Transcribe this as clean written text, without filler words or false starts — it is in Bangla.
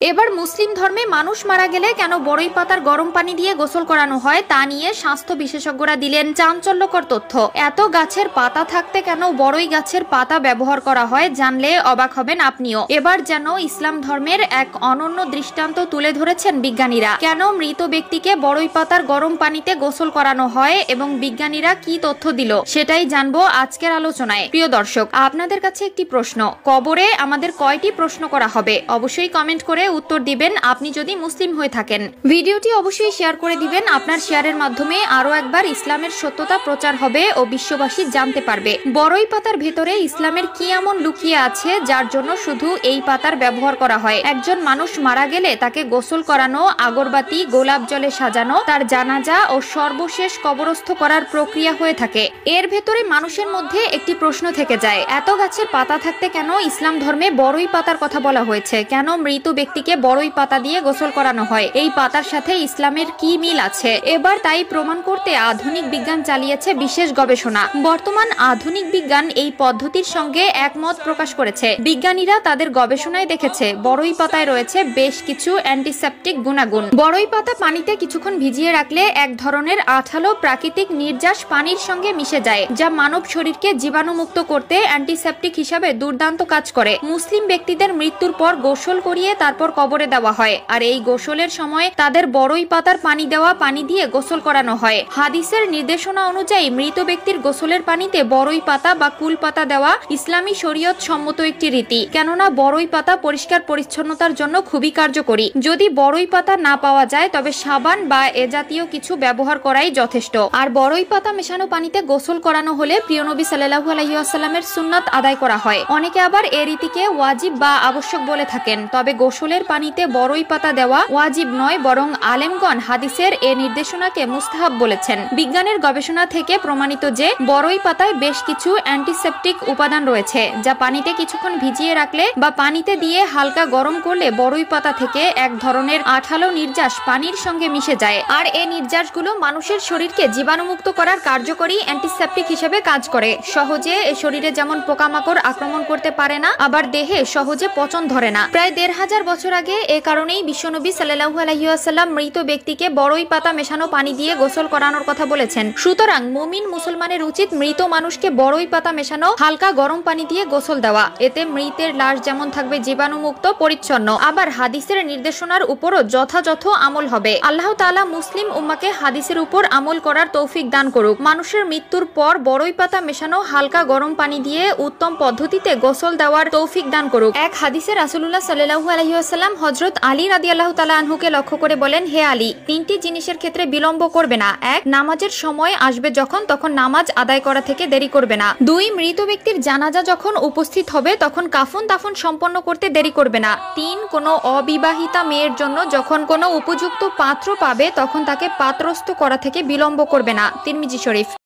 এবার মুসলিম ধর্মে মানুষ মারা গেলে কেন বড়ই পাতার গরম পানি দিয়ে গোসল করানো হয় তা নিয়ে স্বাস্থ্য বিশেষজ্ঞরা দিলেন চাঞ্চল্যকর তথ্য। এত গাছের পাতা থাকতে কেন বড়ই গাছের পাতা ব্যবহার করা হয় জানলে অবাক হবেন আপনিও। এবার যেন ইসলাম ধর্মের এক অনন্য দৃষ্টান্ত তুলে ধরেছেন বিজ্ঞানীরা। কেন মৃত ব্যক্তিকে বড়ই পাতার গরম পানিতে গোসল করানো হয় এবং বিজ্ঞানীরা কি তথ্য দিল সেটাই জানবো আজকের আলোচনায়। প্রিয় দর্শক, আপনাদের কাছে একটি প্রশ্ন, কবরে আমাদের কয়টি প্রশ্ন করা হবে? অবশ্যই কমেন্ট করে উত্তর দিবেন আপনি যদি মুসলিম হয়ে থাকেন। ভিডিওটি অবশ্যই শেয়ার করে দিবেন, আপনার শেয়ারের মাধ্যমে আরো একবার ইসলামের সত্যতা প্রচার হবে ও বিশ্ববাসী জানতে পারবে বড়ই পাতার ভেতরে ইসলামের কি এমন লুকিয়ে আছে যার জন্য শুধু এই পাতার ব্যবহার করা হয়। একজন মানুষ মারা গেলে তাকে গোসল করানো, আগরবাতি গোলাপ জলে সাজানো, তার জানাজা ও সর্বশেষ কবরস্থ করার প্রক্রিয়া হয়ে থাকে। এর ভেতরে মানুষের মধ্যে একটি প্রশ্ন থেকে যায়, এত গাছের পাতা থাকতে কেন ইসলাম ধর্মে বড়ই পাতার কথা বলা হয়েছে? কেন মৃত ব্যক্তিকে বড়ই পাতা দিয়ে গোসল করানো হয়? এই পাতার সাথে ইসলামের কি মিল আছে? এবার তাই প্রমাণ করতে আধুনিক বিজ্ঞান চালিয়েছে বিশেষ গবেষণা। বর্তমান আধুনিক বিজ্ঞান এই পদ্ধতির সঙ্গে একমত প্রকাশ করেছে। বিজ্ঞানীরা তাদের গবেষণায় দেখেছে বড়ই পাতায় রয়েছে বেশ কিছু অ্যান্টিসেপটিক গুণাগুণ। বড়ই পাতা পানিতে কিছুক্ষণ ভিজিয়ে রাখলে এক ধরনের আঠালো প্রাকৃতিক নির্যাস পানির সঙ্গে মিশে যায়, যা মানব শরীরকে জীবাণুমুক্ত করতে অ্যান্টিসেপটিক হিসাবে দুর্দান্ত কাজ করে। মুসলিম ব্যক্তিদের মৃত্যুর পর গোসল করিয়ে তারপর কবরে দেওয়া হয়, আর এই গোসলের সময় তাদের বড়ই পাতার পানি দেওয়া পানি দিয়ে গোসল করানো হয়। হাদিসের নির্দেশনা অনুযায়ী মৃত ব্যক্তির গোসলের পানিতে বড়ই পাতা বা কুল পাতা দেওয়া ইসলামী শরীয়ত সম্মত একটি রীতি, কেননা বড়ই পাতা পরিষ্কার পরিচ্ছন্নতার জন্য খুবই কার্যকরী। যদি বড়ই পাতা না পাওয়া যায় তবে সাবান বা এ জাতীয় কিছু ব্যবহার করাই যথেষ্ট। আর বড়ই পাতা মেশানো পানিতে গোসল করানো হলে প্রিয় নবী সাল্লাল্লাহু আলাইহি ওয়াসাল্লামের সুন্নাত আদায় করা হয়। অনেকে আবার এ রীতিকে ওয়াজিব বা আবশ্যক বলে থাকেন, তবে গোসলের পানিতে বড়ই পাতা দেওয়া ওয়াজিব নয়, বরং আলেমগণ হাদিসের এ নির্দেশনাকে মুস্তাহাব বলেছেন। বিজ্ঞানের গবেষণা থেকে প্রমাণিত যে বড়ই পাতায় বেশ কিছু অ্যান্টিসেপটিক উপাদান রয়েছে, যা পানিতে কিছুক্ষণ ভিজিয়ে রাখলে বা পানিতে দিয়ে হালকা গরম করলে বড়ই পাতা থেকে এক ধরনের আঠালো নির্যাস পানির সঙ্গে মিশে যায়। আর এই নির্যাসগুলো মানুষের শরীরকে জীবাণুমুক্ত করার কার্যকরী অ্যান্টিসেপটিক হিসেবে কাজ করে। সহজে এ শরীরে যেমন পোকামাকড় আক্রমণ করতে পারে না, আবার দেহে সহজে পচন ধরে না। প্রায় ১৫০০ বছর আগে এ কারণেই বিশ্বনবী সাল্লাল্লাহু আলাইহি ওয়াসাল্লাম মৃত ব্যক্তিকে বড়ই পাতা মেশানো পানি দিয়ে গোসল করানোর কথা বলেছেন। সুতরাং মুমিন মুসলমানের উচিত মৃত মানুষকে বড়ই পাতা মেশানো হালকা গরম পানি দিয়ে গোসল দেওয়া। এতে মৃতের লাশ যেমন থাকবে জীবাণুমুক্ত পরিচ্ছন্ন, আবার হাদিসের নির্দেশনার উপরও যথাযথ আমল হবে। আল্লাহ তাআলা মুসলিম উম্মাকে হাদিসের উপর আমল করার তৌফিক দান করুক। মানুষের মৃত্যুর পর বড়ই পাতা মেশানো হালকা গরম পানি দিয়ে উত্তম পদ্ধতিতে গোসল দেওয়ার তৌফিক দান করুক। এক হাদিসে রাসূলুল্লাহ সাল্লাল্লাহু আলাইহি ওয়াসাল্লাম হযরত আলী রাদিয়াল্লাহু তাআলা আনহুকে লক্ষ্য করে বলেন, হে আলী, তিনটি জিনিসের ক্ষেত্রে বিলম্ব করবে না। এক, নামাজের সময় আসবে তখন নামাজ আদায় করা থেকে দেরি করবে না। দুই, মৃত ব্যক্তির জানাজা যখন উপস্থিত হবে তখন কাফন দাফন সম্পন্ন করতে দেরি করবে না। তিন, কোনো অবিবাহিতা মেয়ের জন্য যখন কোনো উপযুক্ত পাত্র পাবে তখন তাকে পাত্রস্থ করা থেকে বিলম্ব করবে না। তিরমিজি শরীফ।